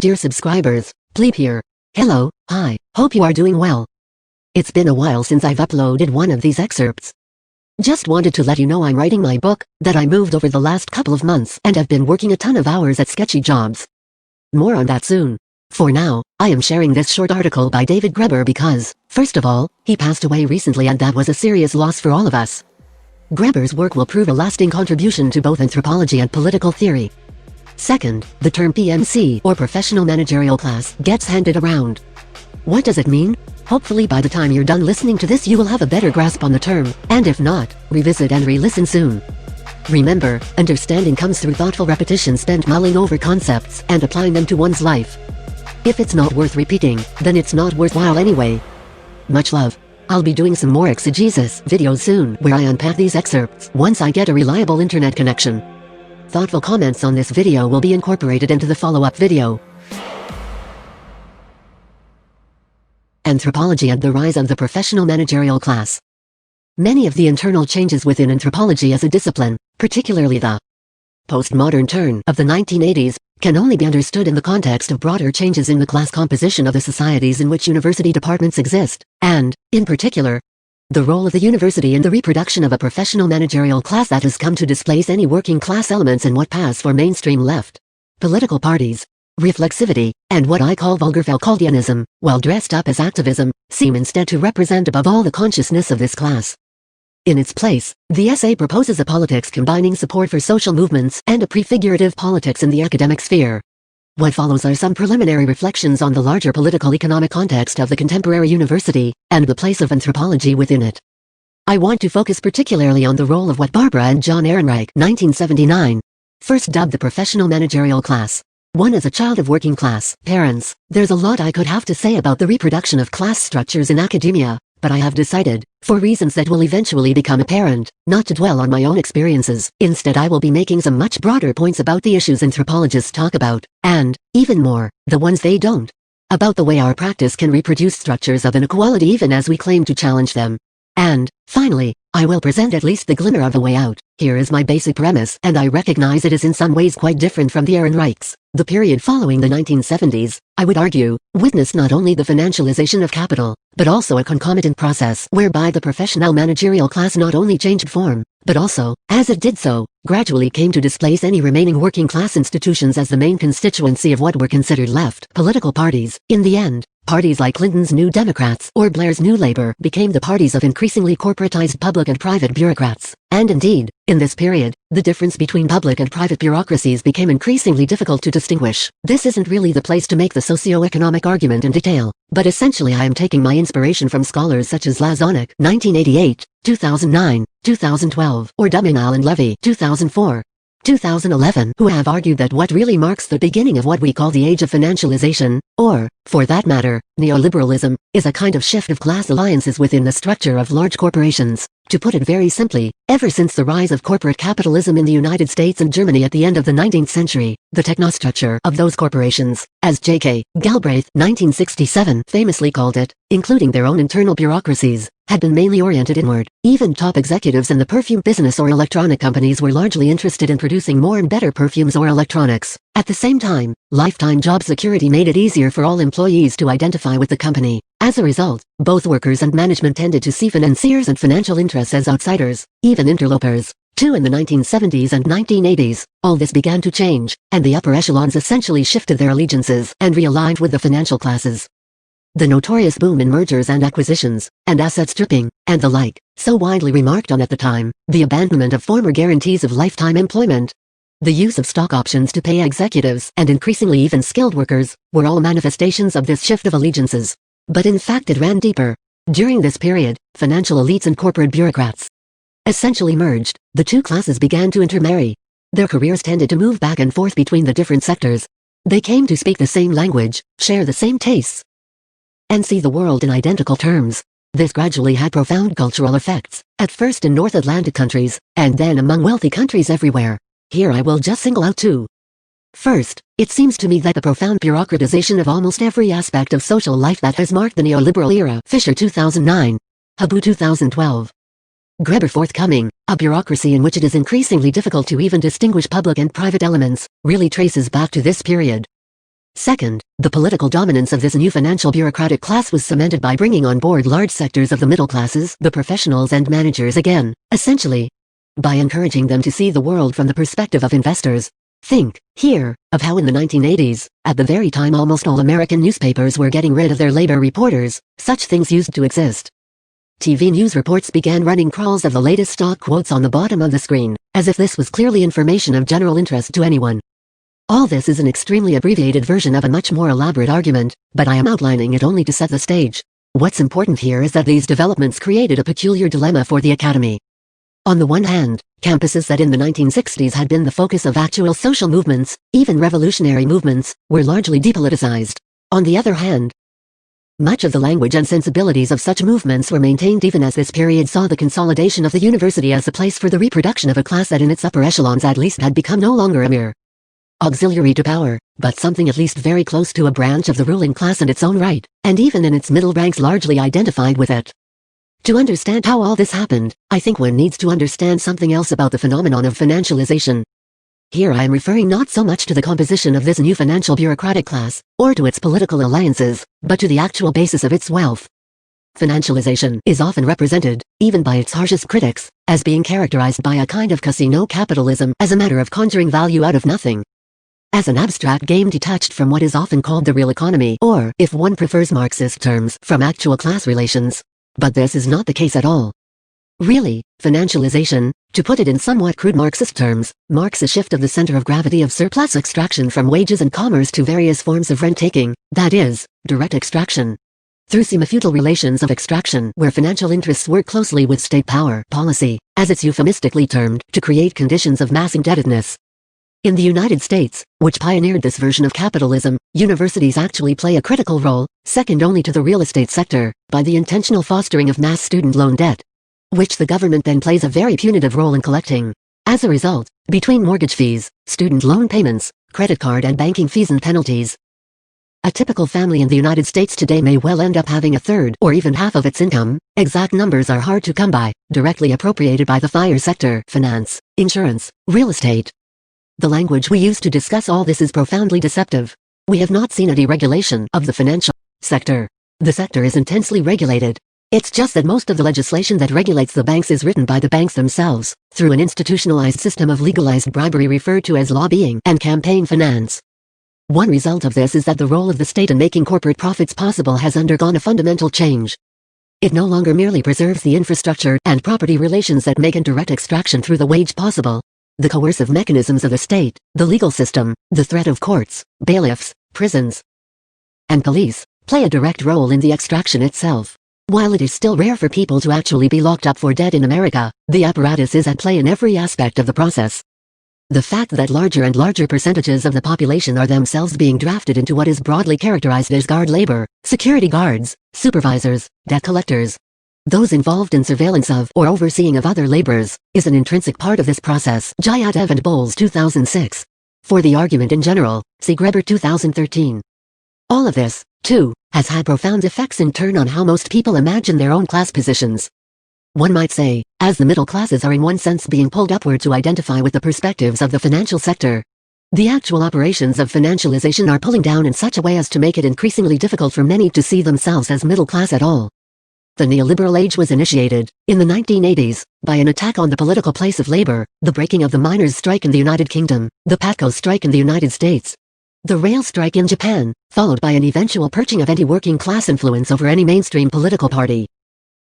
Dear subscribers, Pleeb here. Hello, hi, hope you are doing well. It's been a while since I've uploaded one of these excerpts. Just wanted to let you know I'm writing my book, that I moved over the last couple of months and have been working a ton of hours at sketchy jobs. More on that soon. For now, I am sharing this short article by David Graeber because, first of all, he passed away recently and that was a serious loss for all of us. Graeber's work will prove a lasting contribution to both anthropology and political theory. Second, the term PMC, or professional managerial class, gets handed around. What does it mean? Hopefully by the time you're done listening to this you will have a better grasp on the term, and if not, revisit and re-listen soon. Remember, understanding comes through thoughtful repetition spent mulling over concepts and applying them to one's life. If it's not worth repeating, then it's not worthwhile anyway. Much love. I'll be doing some more exegesis videos soon where I unpack these excerpts once I get a reliable internet connection. Thoughtful comments on this video will be incorporated into the follow-up video. Anthropology and the rise of the professional managerial class. Many of the internal changes within anthropology as a discipline, particularly the postmodern turn of the 1980s, can only be understood in the context of broader changes in the class composition of the societies in which university departments exist, and, in particular, the role of the university in the reproduction of a professional managerial class that has come to displace any working class elements in what pass for mainstream left political parties. Reflexivity, and what I call vulgar Foucauldianism, while dressed up as activism, seem instead to represent above all the consciousness of this class. In its place, the essay proposes a politics combining support for social movements and a prefigurative politics in the academic sphere. What follows are some preliminary reflections on the larger political-economic context of the contemporary university, and the place of anthropology within it. I want to focus particularly on the role of what Barbara and John Ehrenreich, 1979, first dubbed the professional managerial class. One as a child of working class parents, there's a lot I could have to say about the reproduction of class structures in academia, but I have decided, for reasons that will eventually become apparent, not to dwell on my own experiences. Instead I will be making some much broader points about the issues anthropologists talk about, and, even more, the ones they don't. About the way our practice can reproduce structures of inequality even as we claim to challenge them. And, finally, I will present at least the glimmer of a way out. Here is my basic premise, and I recognize it is in some ways quite different from the Ehrenreichs. The period following the 1970s, I would argue, witnessed not only the financialization of capital, but also a concomitant process whereby the professional managerial class not only changed form, but also, as it did so, gradually came to displace any remaining working class institutions as the main constituency of what were considered left political parties. In the end, parties like Clinton's New Democrats or Blair's New Labour became the parties of increasingly corporatized public and private bureaucrats. And indeed, in this period, the difference between public and private bureaucracies became increasingly difficult to distinguish. This isn't really the place to make the socio-economic argument in detail, but essentially I am taking my inspiration from scholars such as Lazonick, 1988, 2009, 2012, or Duminal and Levy, 2004. 2011, who have argued that what really marks the beginning of what we call the age of financialization, or, for that matter, neoliberalism, is a kind of shift of class alliances within the structure of large corporations. To put it very simply, ever since the rise of corporate capitalism in the United States and Germany at the end of the 19th century, the technostructure of those corporations, as J.K. Galbraith, 1967, famously called it, including their own internal bureaucracies, had been mainly oriented inward. Even top executives in the perfume business or electronic companies were largely interested in producing more and better perfumes or electronics. At the same time, lifetime job security made it easier for all employees to identify with the company. As a result, both workers and management tended to see financiers and financial interests as outsiders, even interlopers. Too, in the 1970s and 1980s, all this began to change, and the upper echelons essentially shifted their allegiances and realigned with the financial classes. The notorious boom in mergers and acquisitions, and asset stripping, and the like, so widely remarked on at the time, the abandonment of former guarantees of lifetime employment, the use of stock options to pay executives and increasingly even skilled workers, were all manifestations of this shift of allegiances. But in fact it ran deeper. During this period, financial elites and corporate bureaucrats essentially merged. The two classes began to intermarry. Their careers tended to move back and forth between the different sectors. They came to speak the same language, share the same tastes, and see the world in identical terms. This gradually had profound cultural effects, at first in North Atlantic countries, and then among wealthy countries everywhere. Here I will just single out two. First, it seems to me that the profound bureaucratization of almost every aspect of social life that has marked the neoliberal era, Fisher 2009, Habu 2012. Graeber forthcoming, a bureaucracy in which it is increasingly difficult to even distinguish public and private elements, really traces back to this period. Second, the political dominance of this new financial bureaucratic class was cemented by bringing on board large sectors of the middle classes, the professionals and managers again, essentially, by encouraging them to see the world from the perspective of investors. Think, here, of how in the 1980s, at the very time almost all American newspapers were getting rid of their labor reporters, such things used to exist. TV news reports began running crawls of the latest stock quotes on the bottom of the screen, as if this was clearly information of general interest to anyone. All this is an extremely abbreviated version of a much more elaborate argument, but I am outlining it only to set the stage. What's important here is that these developments created a peculiar dilemma for the Academy. On the one hand, campuses that in the 1960s had been the focus of actual social movements, even revolutionary movements, were largely depoliticized. On the other hand, much of the language and sensibilities of such movements were maintained even as this period saw the consolidation of the university as a place for the reproduction of a class that in its upper echelons at least had become no longer a mere auxiliary to power, but something at least very close to a branch of the ruling class in its own right, and even in its middle ranks largely identified with it. To understand how all this happened, I think one needs to understand something else about the phenomenon of financialization. Here I am referring not so much to the composition of this new financial bureaucratic class, or to its political alliances, but to the actual basis of its wealth. Financialization is often represented, even by its harshest critics, as being characterized by a kind of casino capitalism as a matter of conjuring value out of nothing. As an abstract game detached from what is often called the real economy, or, if one prefers Marxist terms, from actual class relations. But this is not the case at all. Really, financialization, to put it in somewhat crude Marxist terms, marks a shift of the center of gravity of surplus extraction from wages and commerce to various forms of rent-taking, that is, direct extraction. Through semifeudal relations of extraction where financial interests work closely with state power policy, as it's euphemistically termed, to create conditions of mass indebtedness. In the United States, which pioneered this version of capitalism, universities actually play a critical role, second only to the real estate sector, by the intentional fostering of mass student loan debt, which the government then plays a very punitive role in collecting. As a result, between mortgage fees, student loan payments, credit card and banking fees and penalties, a typical family in the United States today may well end up having a third or even half of its income, exact numbers are hard to come by, directly appropriated by the FIRE sector, finance, insurance, real estate. The language we use to discuss all this is profoundly deceptive. We have not seen a deregulation of the financial sector. The sector is intensely regulated. It's just that most of the legislation that regulates the banks is written by the banks themselves, through an institutionalized system of legalized bribery referred to as lobbying and campaign finance. One result of this is that the role of the state in making corporate profits possible has undergone a fundamental change. It no longer merely preserves the infrastructure and property relations that make indirect extraction through the wage possible. The coercive mechanisms of the state, the legal system, the threat of courts, bailiffs, prisons, and police, play a direct role in the extraction itself. While it is still rare for people to actually be locked up for debt in America, the apparatus is at play in every aspect of the process. The fact that larger and larger percentages of the population are themselves being drafted into what is broadly characterized as guard labor, security guards, supervisors, debt collectors, those involved in surveillance of or overseeing of other laborers, is an intrinsic part of this process. Jayadev and Bowles 2006. For the argument in general, see Graeber 2013. All of this, too, has had profound effects in turn on how most people imagine their own class positions. One might say, as the middle classes are in one sense being pulled upward to identify with the perspectives of the financial sector, the actual operations of financialization are pulling down in such a way as to make it increasingly difficult for many to see themselves as middle class at all. The neoliberal age was initiated, in the 1980s, by an attack on the political place of labor, the breaking of the miners' strike in the United Kingdom, the PATCO strike in the United States, the rail strike in Japan, followed by an eventual purging of anti-working class influence over any mainstream political party.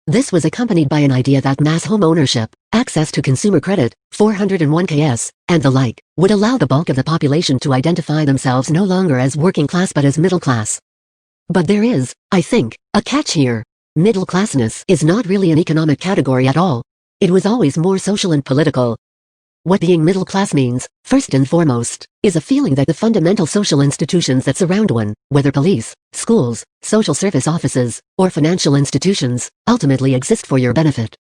This was accompanied by an idea that mass home ownership, access to consumer credit, 401ks, and the like, would allow the bulk of the population to identify themselves no longer as working class but as middle class. But there is, I think, a catch here. Middle classness is not really an economic category at all. It was always more social and political. What being middle class means, first and foremost, is a feeling that the fundamental social institutions that surround one, whether police, schools, social service offices, or financial institutions, ultimately exist for your benefit.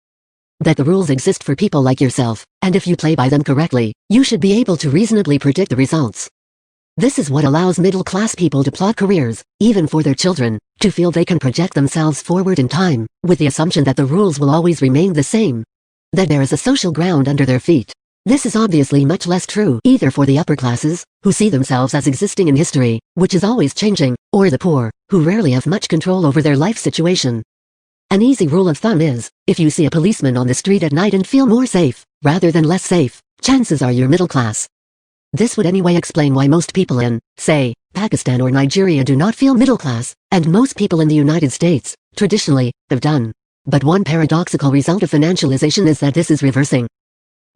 That the rules exist for people like yourself, and if you play by them correctly, you should be able to reasonably predict the results. This is what allows middle-class people to plot careers, even for their children, to feel they can project themselves forward in time, with the assumption that the rules will always remain the same. That there is a social ground under their feet. This is obviously much less true either for the upper classes, who see themselves as existing in history, which is always changing, or the poor, who rarely have much control over their life situation. An easy rule of thumb is, if you see a policeman on the street at night and feel more safe, rather than less safe, chances are you're middle class. This would anyway explain why most people in, say, Pakistan or Nigeria do not feel middle class, and most people in the United States, traditionally, have done. But one paradoxical result of financialization is that this is reversing.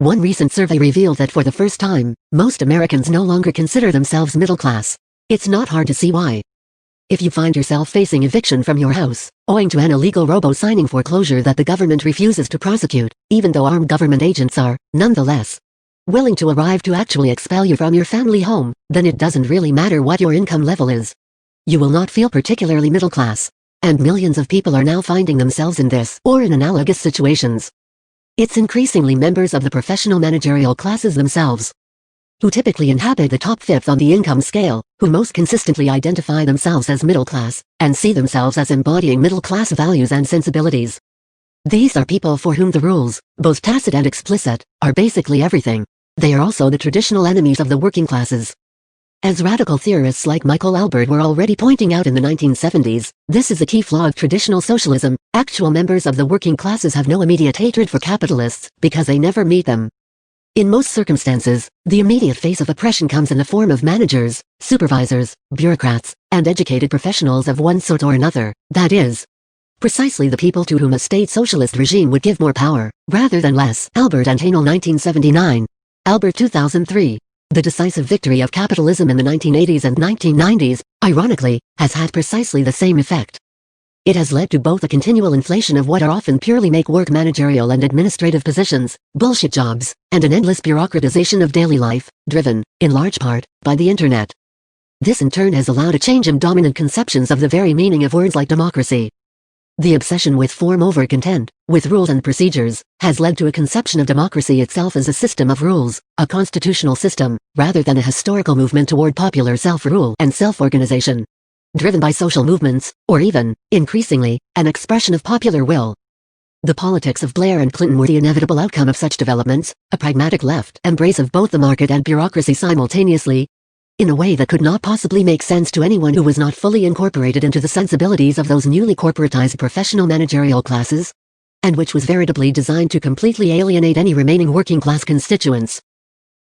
One recent survey revealed that for the first time, most Americans no longer consider themselves middle class. It's not hard to see why. If you find yourself facing eviction from your house, owing to an illegal robo-signing foreclosure that the government refuses to prosecute, even though armed government agents are, nonetheless, willing to arrive to actually expel you from your family home, then it doesn't really matter what your income level is. You will not feel particularly middle class. And millions of people are now finding themselves in this, or in analogous situations. It's increasingly members of the professional managerial classes themselves, who typically inhabit the top fifth on the income scale, who most consistently identify themselves as middle class, and see themselves as embodying middle class values and sensibilities. These are people for whom the rules, both tacit and explicit, are basically everything. They are also the traditional enemies of the working classes. As radical theorists like Michael Albert were already pointing out in the 1970s, this is a key flaw of traditional socialism. Actual members of the working classes have no immediate hatred for capitalists, because they never meet them. In most circumstances, the immediate face of oppression comes in the form of managers, supervisors, bureaucrats, and educated professionals of one sort or another, that is, precisely the people to whom a state socialist regime would give more power, rather than less. Albert and Haenel 1979. Albert 2003. The decisive victory of capitalism in the 1980s and 1990s, ironically, has had precisely the same effect. It has led to both a continual inflation of what are often purely make-work managerial and administrative positions, bullshit jobs, and an endless bureaucratization of daily life, driven, in large part, by the internet. This in turn has allowed a change in dominant conceptions of the very meaning of words like democracy. The obsession with form over content, with rules and procedures, has led to a conception of democracy itself as a system of rules, a constitutional system, rather than a historical movement toward popular self-rule and self-organization. Driven by social movements, or even, increasingly, an expression of popular will. The politics of Blair and Clinton were the inevitable outcome of such developments, a pragmatic left embrace of both the market and bureaucracy simultaneously, in a way that could not possibly make sense to anyone who was not fully incorporated into the sensibilities of those newly corporatized professional managerial classes, and which was veritably designed to completely alienate any remaining working-class constituents.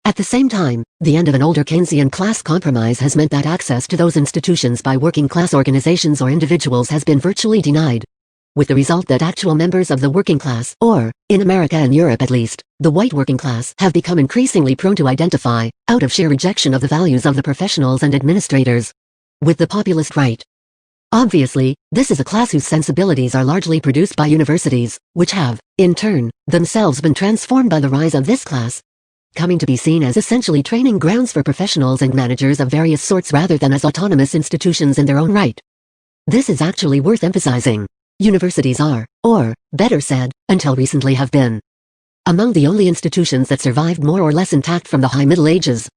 At the same time, the end of an older Keynesian class compromise has meant that access to those institutions by working-class organizations or individuals has been virtually denied, with the result that actual members of the working class, or, in America and Europe at least, the white working class, have become increasingly prone to identify, out of sheer rejection of the values of the professionals and administrators, with the populist right. Obviously, this is a class whose sensibilities are largely produced by universities, which have, in turn, themselves been transformed by the rise of this class, coming to be seen as essentially training grounds for professionals and managers of various sorts rather than as autonomous institutions in their own right. This is actually worth emphasizing. Universities are, or, better said, until recently have been, among the only institutions that survived more or less intact from the High Middle Ages.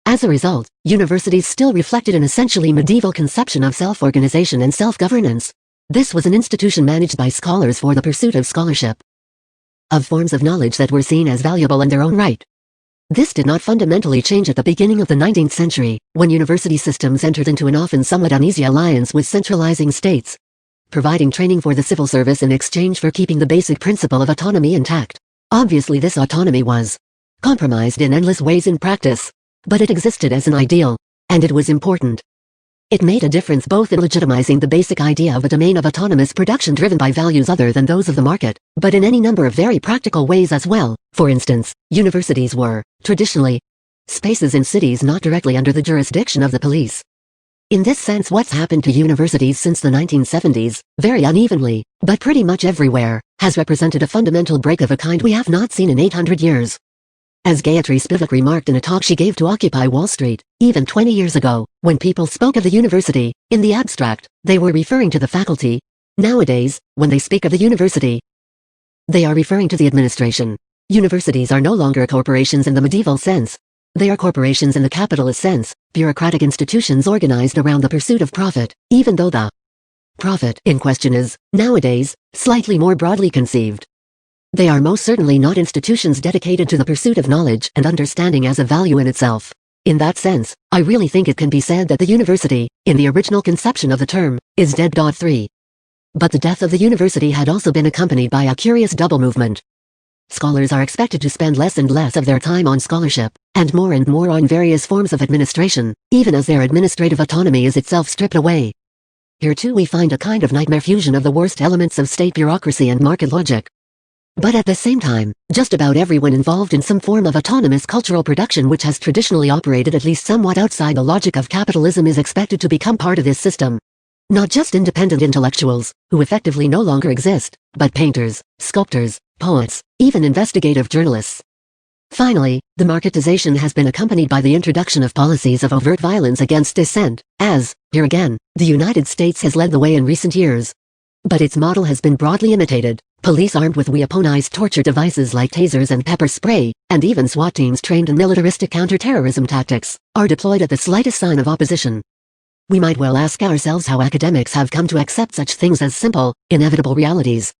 As a result, universities still reflected an essentially medieval conception of self-organization and self-governance. This was an institution managed by scholars for the pursuit of scholarship, of forms of knowledge that were seen as valuable in their own right. This did not fundamentally change at the beginning of the 19th century, when university systems entered into an often somewhat uneasy alliance with centralizing states, providing training for the civil service in exchange for keeping the basic principle of autonomy intact. Obviously this autonomy was compromised in endless ways in practice, but it existed as an ideal, and it was important. It made a difference both in legitimizing the basic idea of a domain of autonomous production driven by values other than those of the market, but in any number of very practical ways as well. For instance, universities were, traditionally, spaces in cities not directly under the jurisdiction of the police. In this sense, what's happened to universities since the 1970s, very unevenly, but pretty much everywhere, has represented a fundamental break of a kind we have not seen in 800 years. As Gayatri Spivak remarked in a talk she gave to Occupy Wall Street, even 20 years ago, when people spoke of the university, in the abstract, they were referring to the faculty. Nowadays, when they speak of the university, they are referring to the administration. Universities are no longer corporations in the medieval sense. They are corporations in the capitalist sense, bureaucratic institutions organized around the pursuit of profit, even though the profit in question is, nowadays, slightly more broadly conceived. They are most certainly not institutions dedicated to the pursuit of knowledge and understanding as a value in itself. In that sense, I really think it can be said that the university, in the original conception of the term, is dead. 3. But the death of the university had also been accompanied by a curious double movement. Scholars are expected to spend less and less of their time on scholarship, and more on various forms of administration, even as their administrative autonomy is itself stripped away. Here too we find a kind of nightmare fusion of the worst elements of state bureaucracy and market logic. But at the same time, just about everyone involved in some form of autonomous cultural production which has traditionally operated at least somewhat outside the logic of capitalism is expected to become part of this system. Not just independent intellectuals, who effectively no longer exist, but painters, sculptors, poets, even investigative journalists. Finally, the marketization has been accompanied by the introduction of policies of overt violence against dissent, as, here again, the United States has led the way in recent years. But its model has been broadly imitated. Police armed with weaponized torture devices like tasers and pepper spray, and even SWAT teams trained in militaristic counterterrorism tactics, are deployed at the slightest sign of opposition. We might well ask ourselves how academics have come to accept such things as simple, inevitable realities.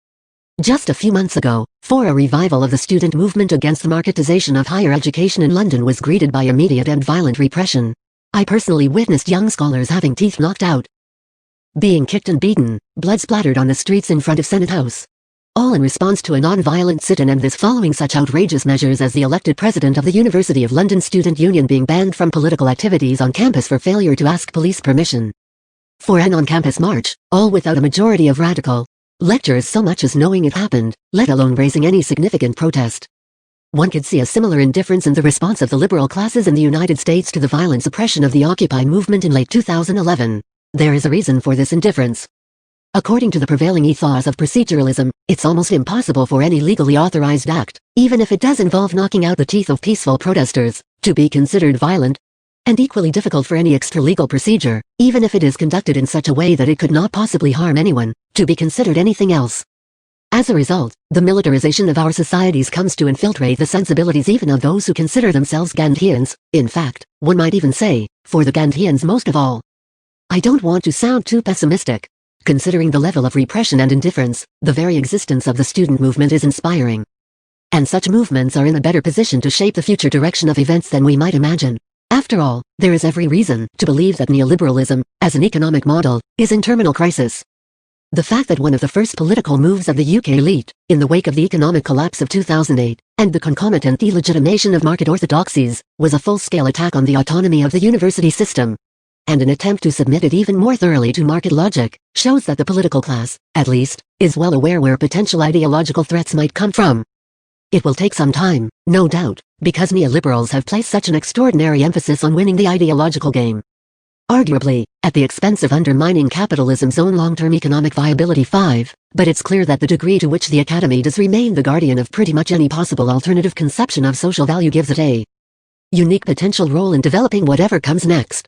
Just a few months ago, a revival of the student movement against the marketization of higher education in London was greeted by immediate and violent repression. I personally witnessed young scholars having teeth knocked out, being kicked and beaten, blood splattered on the streets in front of Senate House. All in response to a non-violent sit-in, and this following such outrageous measures as the elected president of the University of London Student Union being banned from political activities on campus for failure to ask police permission for an on-campus march, all without a majority of radical lecturers so much as knowing it happened, let alone raising any significant protest. One could see a similar indifference in the response of the liberal classes in the United States to the violent suppression of the Occupy movement in late 2011. There is a reason for this indifference. According to the prevailing ethos of proceduralism, it's almost impossible for any legally authorized act, even if it does involve knocking out the teeth of peaceful protesters, to be considered violent. And equally difficult for any extra-legal procedure, even if it is conducted in such a way that it could not possibly harm anyone, to be considered anything else. As a result, the militarization of our societies comes to infiltrate the sensibilities even of those who consider themselves Gandhians. In fact, one might even say, for the Gandhians most of all. I don't want to sound too pessimistic. Considering the level of repression and indifference, the very existence of the student movement is inspiring. And such movements are in a better position to shape the future direction of events than we might imagine. After all, there is every reason to believe that neoliberalism, as an economic model, is in terminal crisis. The fact that one of the first political moves of the UK elite, in the wake of the economic collapse of 2008, and the concomitant delegitimation of market orthodoxies, was a full-scale attack on the autonomy of the university system, and an attempt to submit it even more thoroughly to market logic, shows that the political class, at least, is well aware where potential ideological threats might come from. It will take some time, no doubt, because neoliberals have placed such an extraordinary emphasis on winning the ideological game. Arguably, at the expense of undermining capitalism's own long-term economic viability. 5, but it's clear that the degree to which the Academy does remain the guardian of pretty much any possible alternative conception of social value gives it a unique potential role in developing whatever comes next.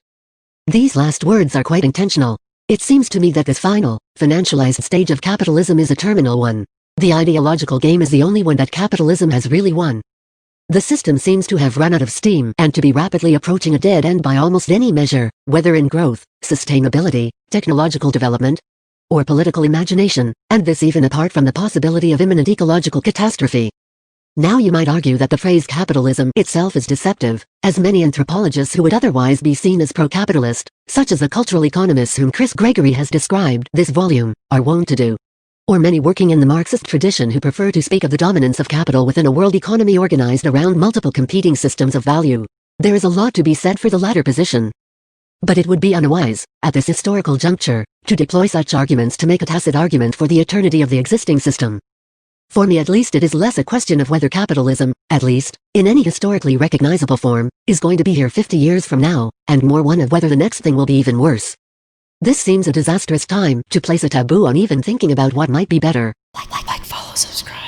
These last words are quite intentional. It seems to me that this final, financialized stage of capitalism is a terminal one. The ideological game is the only one that capitalism has really won. The system seems to have run out of steam and to be rapidly approaching a dead end by almost any measure, whether in growth, sustainability, technological development, or political imagination, and this even apart from the possibility of imminent ecological catastrophe. Now you might argue that the phrase capitalism itself is deceptive, as many anthropologists who would otherwise be seen as pro-capitalist, such as the cultural economists whom Chris Gregory has described this volume, are wont to do. Or many working in the Marxist tradition who prefer to speak of the dominance of capital within a world economy organized around multiple competing systems of value. There is a lot to be said for the latter position. But it would be unwise, at this historical juncture, to deploy such arguments to make a tacit argument for the eternity of the existing system. For me at least it is less a question of whether capitalism, at least, in any historically recognizable form, is going to be here 50 years from now, and more one of whether the next thing will be even worse. This seems a disastrous time to place a taboo on even thinking about what might be better. Like, follow, subscribe.